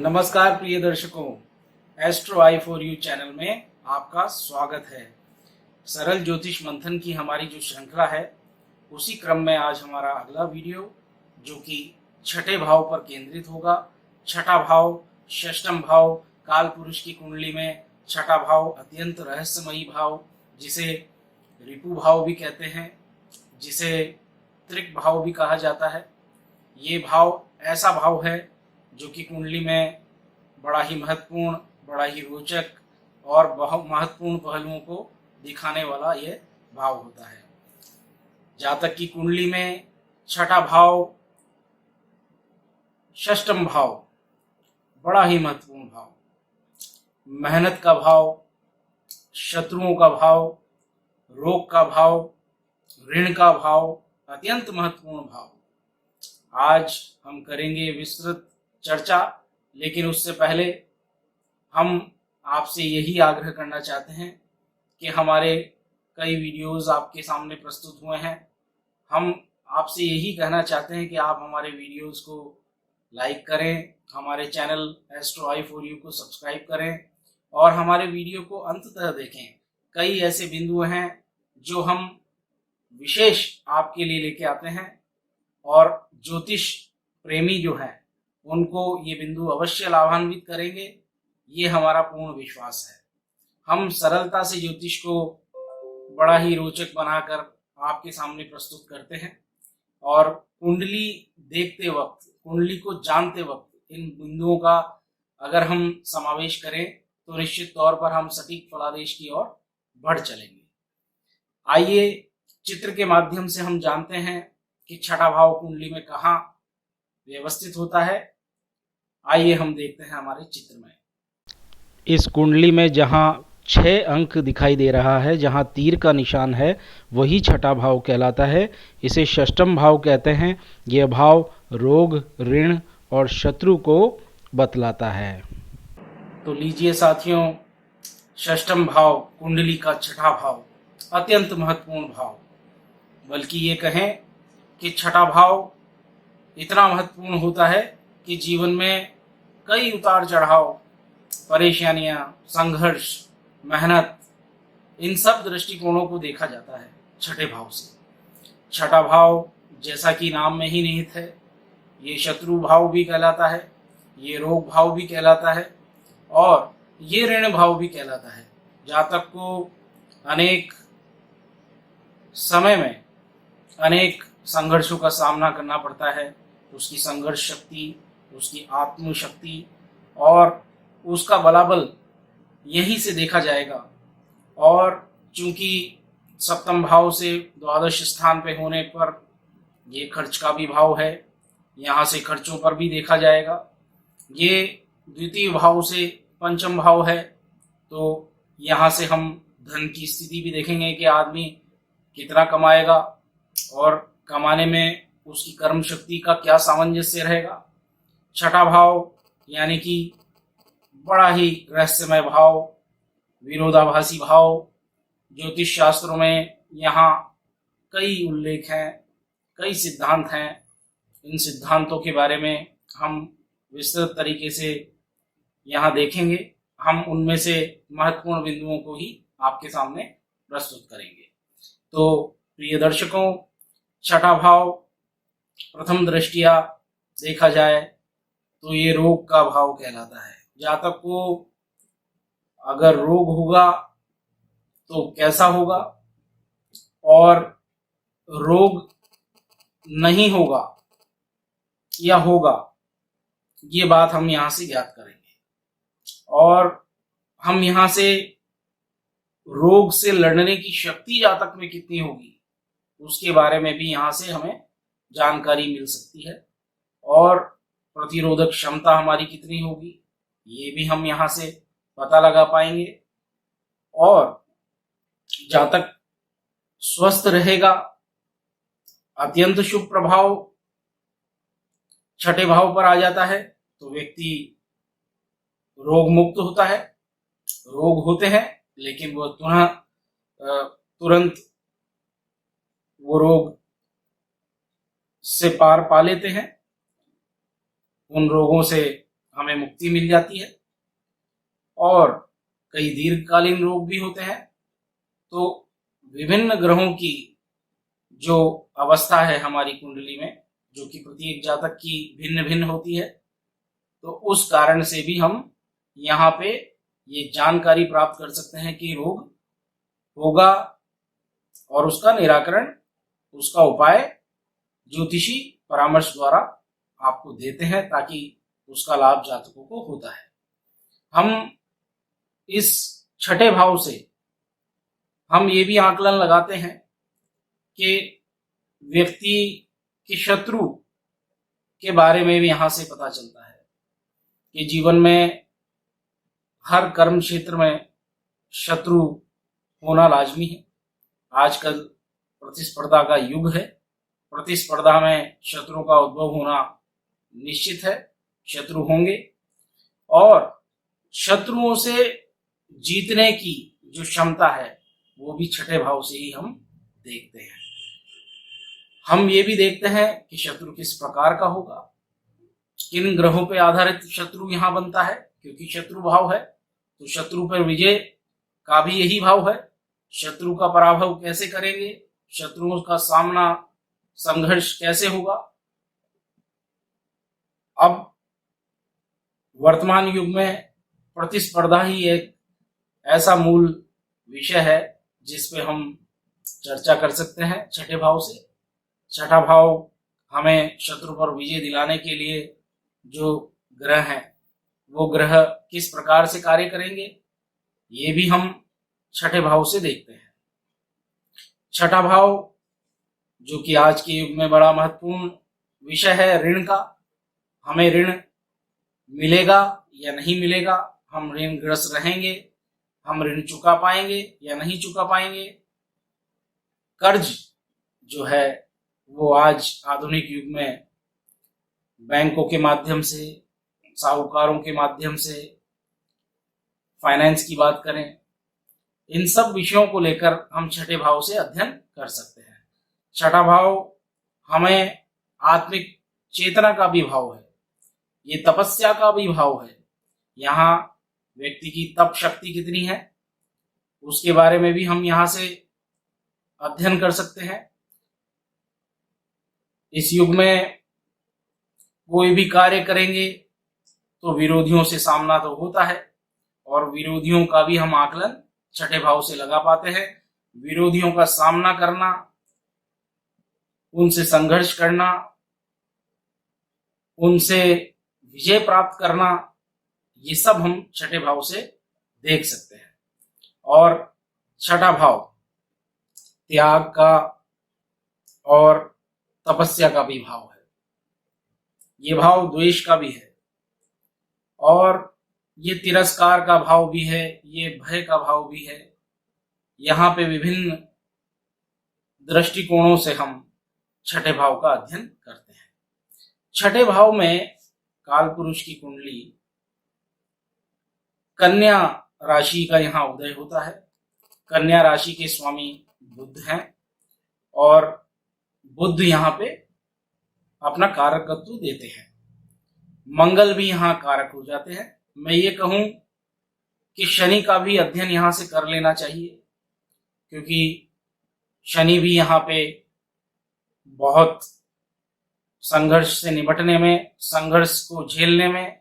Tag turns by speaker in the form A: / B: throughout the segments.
A: नमस्कार प्रिय दर्शकों, astro I for you channel में आपका स्वागत है। सरल ज्योतिष मंथन की हमारी जो श्रृंखला है उसी क्रम में आज हमारा अगला वीडियो जो कि छठे भाव पर केंद्रित होगा। छठा भाव षष्ठम भाव, काल पुरुष की कुंडली में छठा भाव अत्यंत रहस्यमयी भाव, जिसे रिपु भाव भी कहते हैं, जिसे त्रिक भाव भी कहा जाता है। ये भाव ऐसा भाव है जो कि कुंडली में बड़ा ही महत्वपूर्ण, बड़ा ही रोचक और बहुत महत्वपूर्ण पहलुओं को दिखाने वाला ये भाव होता है। जातक की कुंडली में छठा भाव षष्ठम भाव बड़ा ही महत्वपूर्ण भाव, मेहनत का भाव, शत्रुओं का भाव, रोग का भाव, ऋण का भाव, अत्यंत महत्वपूर्ण भाव। आज हम करेंगे विस्तृत चर्चा, लेकिन उससे पहले हम आपसे यही आग्रह करना चाहते हैं कि हमारे कई वीडियोस आपके सामने प्रस्तुत हुए हैं। हम आपसे यही कहना चाहते हैं कि आप हमारे वीडियोस को लाइक करें, हमारे channel astro I for you को सब्सक्राइब करें और हमारे वीडियो को अंत तक देखें। कई ऐसे बिंदु हैं जो हम विशेष आपके लिए लेके आते हैं और ज्योतिष प्रेमी जो हैं उनको ये बिंदु अवश्य लाभान्वित करेंगे, ये हमारा पूर्ण विश्वास है। हम सरलता से ज्योतिष को बड़ा ही रोचक बनाकर आपके सामने प्रस्तुत करते हैं और कुंडली देखते वक्त, कुंडली को जानते वक्त इन बिंदुओं का अगर हम समावेश करें तो निश्चित तौर पर हम सटीक फलादेश की ओर बढ़ चलेंगे। आइए चित्र के माध्यम से हम जानते हैं कि छठा भाव कुंडली में कहाँ व्यवस्थित होता है। आइए हम देखते हैं हमारे चित्र में।
B: इस कुंडली में जहाँ 6 अंक दिखाई दे रहा है, जहाँ तीर का निशान है, वही छठा भाव कहलाता है। इसे षष्ठम भाव कहते हैं। यह भाव रोग, ऋण और शत्रु को बतलाता है।
A: तो लीजिए साथियों, षष्ठम भाव कुंडली का छठा भाव अत्यंत महत्वपूर्ण भाव, बल्कि ये कहें कि छठा भाव इतना महत्वपूर्ण होता है कि जीवन में कई उतार चढ़ाव, परेशानियां, संघर्ष, मेहनत, इन सब दृष्टिकोणों को देखा जाता है छठे भाव से। छठा भाव जैसा कि नाम में ही निहित है, ये शत्रु भाव भी कहलाता है, ये रोग भाव भी कहलाता है और ये ऋण भाव भी कहलाता है। जातक को अनेक समय में अनेक संघर्षों का सामना करना पड़ता है। उसकी संघर्ष शक्ति, उसकी आत्मशक्ति और उसका बलाबल यहीं से देखा जाएगा। और चूंकि सप्तम भाव से द्वादश स्थान पे होने पर ये खर्च का भी भाव है, यहाँ से खर्चों पर भी देखा जाएगा। ये द्वितीय भाव से पंचम भाव है, तो यहाँ से हम धन की स्थिति भी देखेंगे कि आदमी कितना कमाएगा और कमाने में उसकी कर्म शक्ति का क्या सामंजस्य रहेगा। छठा भाव यानी कि बड़ा ही रहस्यमय भाव, विरोधाभासी भाव। ज्योतिष शास्त्रों में यहाँ कई उल्लेख हैं, कई सिद्धांत हैं। इन सिद्धांतों के बारे में हम विस्तृत तरीके से यहाँ देखेंगे। हम उनमें से महत्वपूर्ण बिंदुओं को ही आपके सामने प्रस्तुत करेंगे। तो प्रिय दर्शकों, छठा भाव प्रथम दृष्टिया देखा जाए तो ये रोग का भाव कहलाता है। जातक को अगर रोग होगा तो कैसा होगा और रोग नहीं होगा या होगा, ये बात हम यहाँ से ज्ञात करेंगे। और हम यहाँ से रोग से लड़ने की शक्ति जातक में कितनी होगी उसके बारे में भी यहाँ से हमें जानकारी मिल सकती है और प्रतिरोधक क्षमता हमारी कितनी होगी ये भी हम यहाँ से पता लगा पाएंगे। और जातक स्वस्थ रहेगा, अत्यंत शुभ प्रभाव छठे भाव पर आ जाता है, तो व्यक्ति रोग मुक्त होता है। रोग होते हैं लेकिन वो तुरंत वो रोग से पार पा लेते हैं। उन रोगों से हमें मुक्ति मिल जाती है। और कई दीर्घकालीन रोग भी होते हैं। तो विभिन्न ग्रहों की जो अवस्था है हमारी कुंडली में, जो कि प्रत्येक जातक की भिन्न भिन्न होती है, तो उस कारण से भी हम यहाँ पे ये जानकारी प्राप्त कर सकते हैं कि रोग होगा और उसका निराकरण, उसका उपाय ज्योतिषी परामर्श द्वारा आपको देते हैं, ताकि उसका लाभ जातकों को होता है। हम इस छठे भाव से हम ये भी आकलन लगाते हैं कि व्यक्ति की शत्रु के बारे में भी यहां से पता चलता है कि जीवन में हर कर्म क्षेत्र में शत्रु होना लाजमी है। आजकल प्रतिस्पर्धा का युग है। प्रतिस्पर्धा में शत्रु का उद्भव होना निश्चित है। शत्रु होंगे और शत्रुओं से जीतने की जो क्षमता है वो भी छठे भाव से ही हम देखते हैं। हम ये भी देखते हैं कि शत्रु किस प्रकार का होगा, किन ग्रहों पे आधारित शत्रु यहां बनता है, क्योंकि शत्रु भाव है तो शत्रु पर विजय का भी यही भाव है। शत्रु का पराभव कैसे करेंगे, शत्रुओं का सामना, संघर्ष कैसे होगा। अब वर्तमान युग में प्रतिस्पर्धा ही एक ऐसा मूल विषय है जिस पे हम चर्चा कर सकते हैं छठे भाव से। छठा भाव हमें शत्रु पर विजय दिलाने के लिए जो ग्रह हैं वो ग्रह किस प्रकार से कार्य करेंगे, ये भी हम छठे भाव से देखते हैं। छठा भाव जो कि आज के युग में बड़ा महत्वपूर्ण विषय है ऋण का। हमें ऋण मिलेगा या नहीं मिलेगा, हम ऋणग्रस्त रहेंगे, हम ऋण चुका पाएंगे या नहीं चुका पाएंगे। कर्ज जो है वो आज आधुनिक युग में बैंकों के माध्यम से, साहूकारों के माध्यम से, फाइनेंस की बात करें, इन सब विषयों को लेकर हम छठे भाव से अध्ययन कर सकते हैं। छठा भाव हमें आत्मिक चेतना का भी भाव है, ये तपस्या का भी भाव है। यहाँ व्यक्ति की तप शक्ति कितनी है उसके बारे में भी हम यहाँ से अध्ययन कर सकते हैं। इस युग में कोई भी कार्य करेंगे तो विरोधियों से सामना तो होता है, और विरोधियों का भी हम आकलन छठे भाव से लगा पाते हैं। विरोधियों का सामना करना, उनसे संघर्ष करना, उनसे विजय प्राप्त करना, ये सब हम छठे भाव से देख सकते हैं। और छठा भाव त्याग का और तपस्या का भी भाव है। ये भाव द्वेष का भी है और ये तिरस्कार का भाव भी है, ये भय का भाव भी है। यहाँ पे विभिन्न दृष्टिकोणों से हम छठे भाव का अध्ययन करते हैं। छठे भाव में काल पुरुष की कुंडली कन्या राशि का यहाँ उदय होता है। कन्या राशि के स्वामी बुध हैं और बुध यहाँ पे अपना कारकत्व देते हैं। मंगल भी यहाँ कारक हो जाते हैं। मैं ये कहूं कि शनि का भी अध्ययन यहाँ से कर लेना चाहिए, क्योंकि शनि भी यहाँ पे बहुत संघर्ष से निपटने में, संघर्ष को झेलने में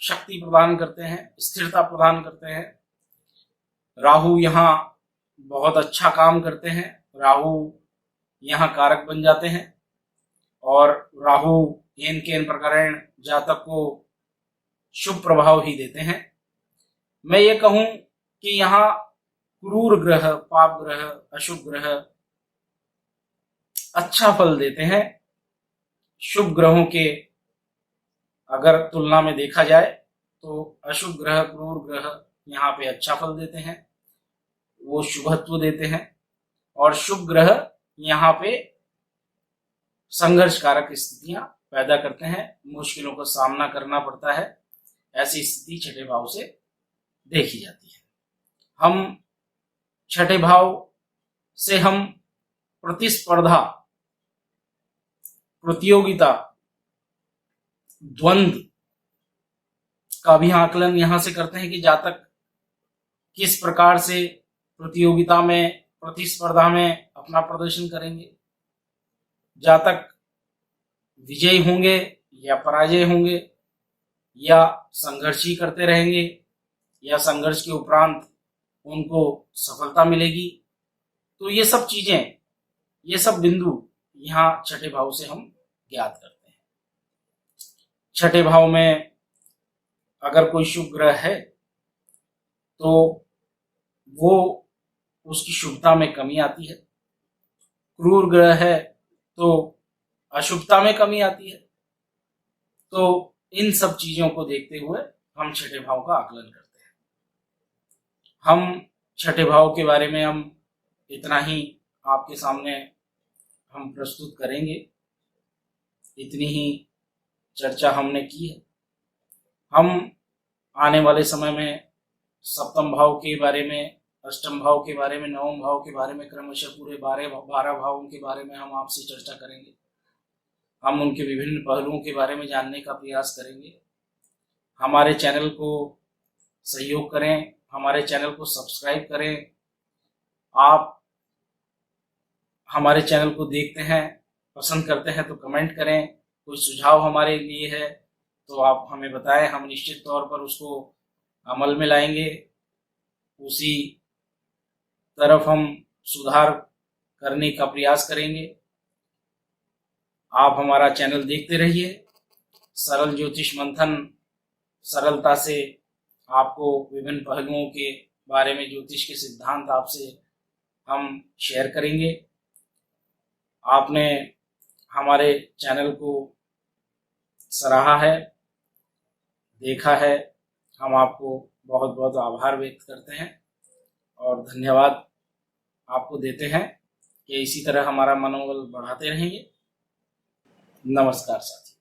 A: शक्ति प्रदान करते हैं, स्थिरता प्रदान करते हैं। राहु यहाँ बहुत अच्छा काम करते हैं। राहु यहाँ कारक बन जाते हैं और राहु येन केन प्रकरण जातक को शुभ प्रभाव ही देते हैं। मैं ये कहूं कि यहाँ क्रूर ग्रह, पाप ग्रह, अशुभ ग्रह अच्छा फल देते हैं। शुभ ग्रहों के अगर तुलना में देखा जाए तो अशुभ ग्रह, क्रूर ग्रह यहाँ पे अच्छा फल देते हैं, वो शुभत्व देते हैं। और शुभ ग्रह यहाँ पे संघर्षकारक स्थितियां पैदा करते हैं, मुश्किलों का सामना करना पड़ता है। ऐसी स्थिति छठे भाव से देखी जाती है। हम छठे भाव से हम प्रतिस्पर्धा, प्रतियोगिता, द्वंद्व का भी आकलन यहाँ से करते हैं कि जातक किस प्रकार से प्रतियोगिता में, प्रतिस्पर्धा में अपना प्रदर्शन करेंगे, जातक विजयी होंगे या पराजय होंगे, या संघर्ष ही करते रहेंगे, या संघर्ष के उपरांत उनको सफलता मिलेगी। तो ये सब चीजें, ये सब बिंदु यहाँ छठे भाव से हम ज्ञात करते हैं। छठे भाव में अगर कोई शुभ ग्रह है तो वो उसकी शुभता में कमी आती है, क्रूर ग्रह है तो अशुभता में कमी आती है। तो इन सब चीजों को देखते हुए हम छठे भाव का आकलन करते हैं। हम छठे भाव के बारे में हम इतना ही आपके सामने हम प्रस्तुत करेंगे, इतनी ही चर्चा हमने की है। हम आने वाले समय में सप्तम भाव के बारे में, अष्टम भाव के बारे में, नवम भाव के बारे में, क्रमशः पूरे 12 भावों के बारे में हम आपसे चर्चा करेंगे। हम उनके विभिन्न पहलुओं के बारे में जानने का प्रयास करेंगे। हमारे चैनल को सहयोग करें, हमारे चैनल को सब्सक्राइब करें। आप हमारे चैनल को देखते हैं, पसंद करते हैं तो कमेंट करें। कोई सुझाव हमारे लिए है तो आप हमें बताएं, हम निश्चित तौर पर उसको अमल में लाएंगे, उसी तरफ हम सुधार करने का प्रयास करेंगे। आप हमारा चैनल देखते रहिए। सरल ज्योतिष मंथन सरलता से आपको विभिन्न पहलुओं के बारे में, ज्योतिष के सिद्धांत आपसे हम शेयर करेंगे। आपने हमारे चैनल को सराहा है, देखा है, हम आपको बहुत बहुत आभार व्यक्त करते हैं और धन्यवाद आपको देते हैं कि इसी तरह हमारा मनोबल बढ़ाते रहेंगे। नमस्कार साथियों।